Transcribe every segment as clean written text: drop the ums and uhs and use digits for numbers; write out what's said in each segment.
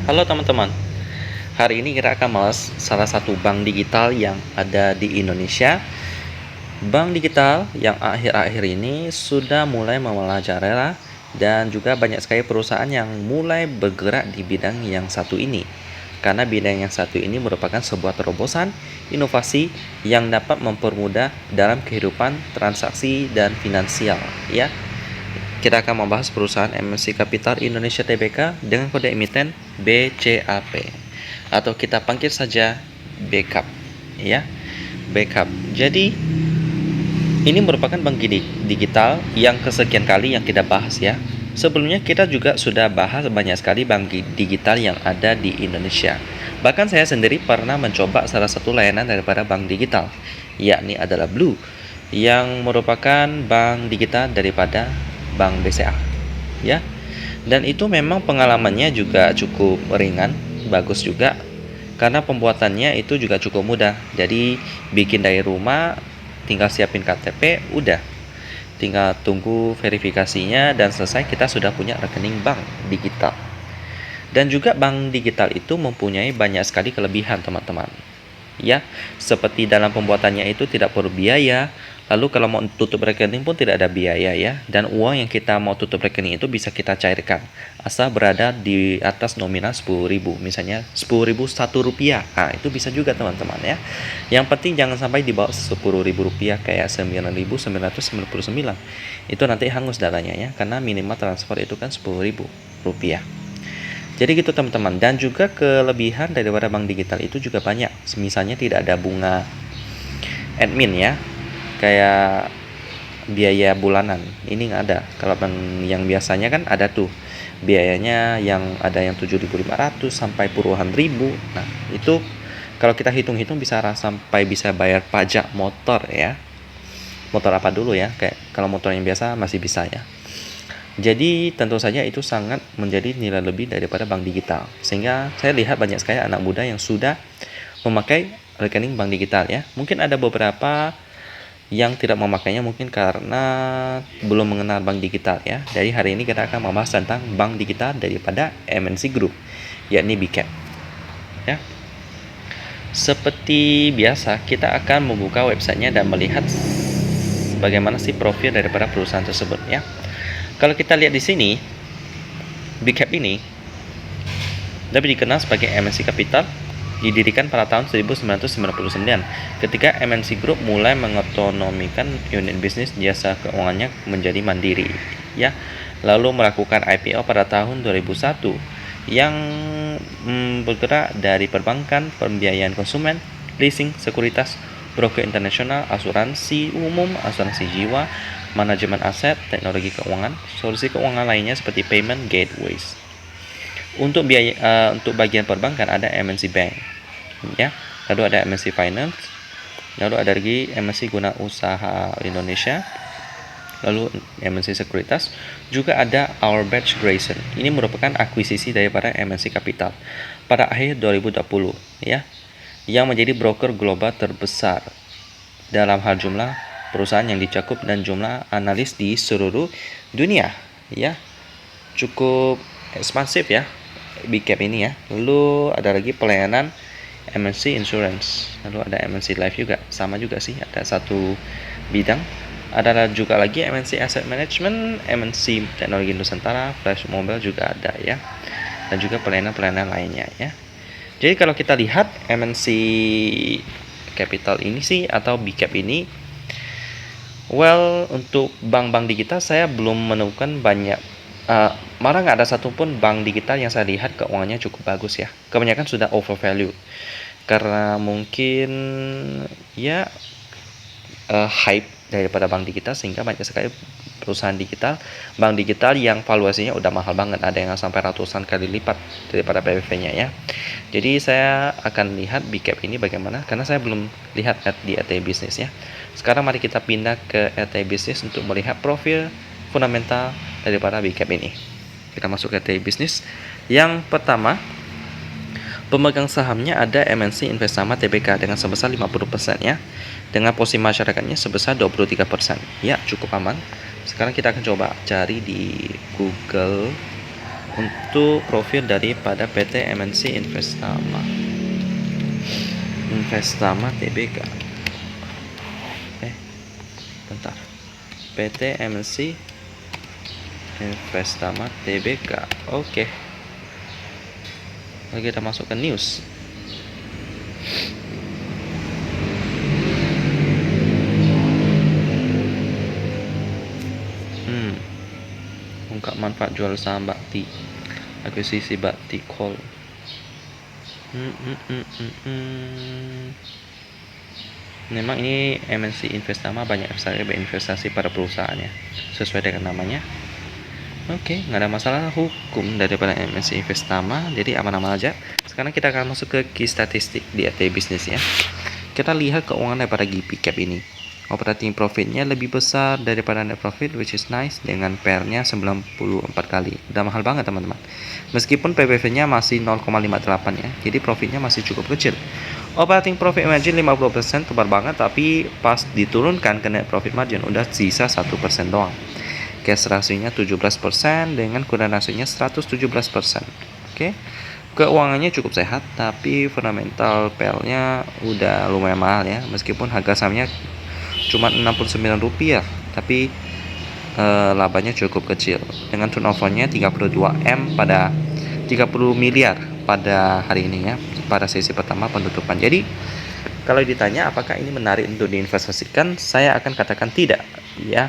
Halo teman-teman, hari ini kita akan bahas salah satu bank digital yang ada di Indonesia. Bank digital yang akhir-akhir ini sudah mulai mempelajari dan juga banyak sekali perusahaan yang mulai bergerak di bidang yang satu ini. Karena bidang yang satu ini merupakan sebuah terobosan inovasi yang dapat mempermudah dalam kehidupan transaksi dan finansial, ya. Kita akan membahas perusahaan MNC Capital Indonesia Tbk dengan kode emiten BCAP atau kita panggil saja Bcap, ya. Bcap. Jadi ini merupakan bank digital yang kesekian kali yang kita bahas, ya. Sebelumnya kita juga sudah bahas banyak sekali bank digital yang ada di Indonesia. Bahkan saya sendiri pernah mencoba salah satu layanan daripada bank digital, yakni adalah Blue, yang merupakan bank digital daripada Bank BCA, ya. Dan itu memang pengalamannya juga cukup ringan, bagus juga, karena pembuatannya itu juga cukup mudah. Jadi bikin dari rumah, tinggal siapin KTP, udah, tinggal tunggu verifikasinya dan selesai, kita sudah punya rekening bank digital. Dan juga bank digital itu mempunyai banyak sekali kelebihan, teman-teman, ya. Seperti dalam pembuatannya itu tidak perlu biaya. Lalu kalau mau tutup rekening pun tidak ada biaya, ya. Dan uang yang kita mau tutup rekening itu bisa kita cairkan asal berada di atas nominal 10.000, misalnya 10.000 Rp1. Nah, itu bisa juga, teman-teman, ya. Yang penting jangan sampai di bawah Rp10.000 kayak 9.999. Itu nanti hangus datanya, ya, karena minimal transfer itu kan Rp10.000. Jadi gitu, teman-teman. Dan juga kelebihan daripada bank digital itu juga banyak. Misalnya tidak ada bunga admin, ya, kayak biaya bulanan. Ini nggak ada. Kalau bank yang biasanya kan ada tuh biayanya, yang ada yang 7.500 sampai puluhan ribu. Nah, itu kalau kita hitung-hitung bisa sampai bisa bayar pajak motor, ya. Motor apa dulu, ya? Kayak kalau motor yang biasa masih bisa, ya. Jadi tentu saja itu sangat menjadi nilai lebih daripada bank digital. Sehingga saya lihat banyak sekali anak muda yang sudah memakai rekening bank digital, ya. Mungkin ada beberapa yang tidak memakainya mungkin karena belum mengenal bank digital, ya. Jadi hari ini kita akan membahas tentang bank digital daripada MNC Group, yakni Bcap, ya. Seperti biasa, kita akan membuka websitenya dan melihat bagaimana sih profil daripada perusahaan tersebut, ya. Kalau kita lihat di sini, Bcap ini dapat dikenal sebagai MNC Capital, didirikan pada tahun 1999 ketika MNC Group mulai mengotonomikan unit bisnis jasa keuangannya menjadi mandiri, ya. Lalu melakukan IPO pada tahun 2001 yang bergerak dari perbankan, pembiayaan konsumen, leasing, sekuritas, broker internasional, asuransi umum, asuransi jiwa, manajemen aset, teknologi keuangan, solusi keuangan lainnya seperti payment gateways. Untuk bagian perbankan ada MNC Bank, ya. Lalu ada MNC Finance, lalu ada lagi MNC Guna Usaha Indonesia, lalu MNC Sekuritas, juga ada Our Batch Grayson. Ini merupakan akuisisi daripada MNC Capital pada akhir 2020, ya, yang menjadi broker global terbesar dalam hal jumlah perusahaan yang dicakup dan jumlah analis di seluruh dunia, ya. Cukup ekspansif, ya, Bcap ini, ya. Lalu ada lagi pelayanan MNC Insurance, lalu ada MNC Life juga, sama juga sih, ada satu bidang. Ada juga lagi MNC Asset Management, MNC Teknologi Nusantara, Flash Mobile juga ada, ya. Dan juga pelayanan-pelayanan lainnya, ya. Jadi kalau kita lihat MNC Capital ini sih atau Bcap ini, untuk bank-bank digital saya belum menemukan banyak, malah nggak ada satupun bank digital yang saya lihat keuangannya cukup bagus, ya. Kebanyakan sudah overvalue karena mungkin, ya, hype daripada bank digital, sehingga banyak sekali perusahaan digital, bank digital yang valuasinya udah mahal banget, ada yang sampai ratusan kali lipat daripada PBV-nya, ya. Jadi saya akan lihat Bcap ini bagaimana, karena saya belum lihat di RT Business, ya. Sekarang mari kita pindah ke RT Business untuk melihat profil fundamental daripada Bcap ini. Kita masuk ke RT Business. Yang pertama, pemegang sahamnya ada MNC Investama Tbk dengan sebesar 50%, ya. Dengan posisi masyarakatnya sebesar 23%. Ya, cukup aman. Sekarang kita akan coba cari di Google untuk profil daripada PT MNC Investama Tbk. Bentar. PT MNC Investama Tbk. Oke. Lagi kita masuk ke news. Ungkap manfaat jual saham Bakti, akuisisi Bakti Call. Memang ini MNC Investama banyak sekali berinvestasi pada perusahaannya sesuai dengan namanya. Oke, nggak ada masalah hukum daripada MNC Investama, jadi aman-aman aja. Sekarang kita akan masuk ke key statistik di AT Business ya. Kita lihat keuangan daripada GP Cap ini. Operating profitnya lebih besar daripada net profit, which is nice, dengan PER-nya 94 kali. Udah mahal banget teman-teman. Meskipun PBV-nya masih 0,58 ya, jadi profitnya masih cukup kecil. Operating profit margin 50%, tebar banget, tapi pas diturunkan ke net profit margin udah sisa 1% doang. Cash ratio-nya 17% dengan current ratio-nya 117%. Oke. Keuangannya cukup sehat, tapi fundamental PL-nya udah lumayan mahal ya, meskipun harga sahamnya cuma Rp69, tapi labanya cukup kecil dengan turnover-nya 32 miliar pada hari ini ya, pada sesi pertama penutupan. Jadi kalau ditanya apakah ini menarik untuk diinvestasikan, saya akan katakan tidak ya.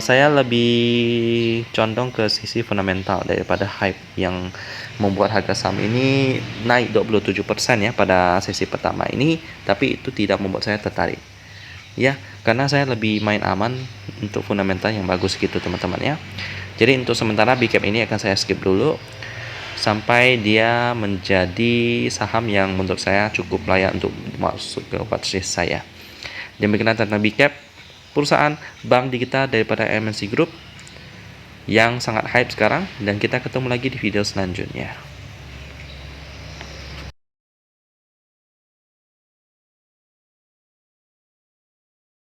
Saya lebih condong ke sisi fundamental daripada hype yang membuat harga saham ini naik 27% ya pada sesi pertama ini, tapi itu tidak membuat saya tertarik. Ya, karena saya lebih main aman untuk fundamental yang bagus gitu teman-teman ya. Jadi untuk sementara BCAP ini akan saya skip dulu sampai dia menjadi saham yang menurut saya cukup layak untuk masuk ke watchlist saya. Demikian tentang BCAP, perusahaan bank digital daripada MNC Group yang sangat hype sekarang, dan kita ketemu lagi di video selanjutnya.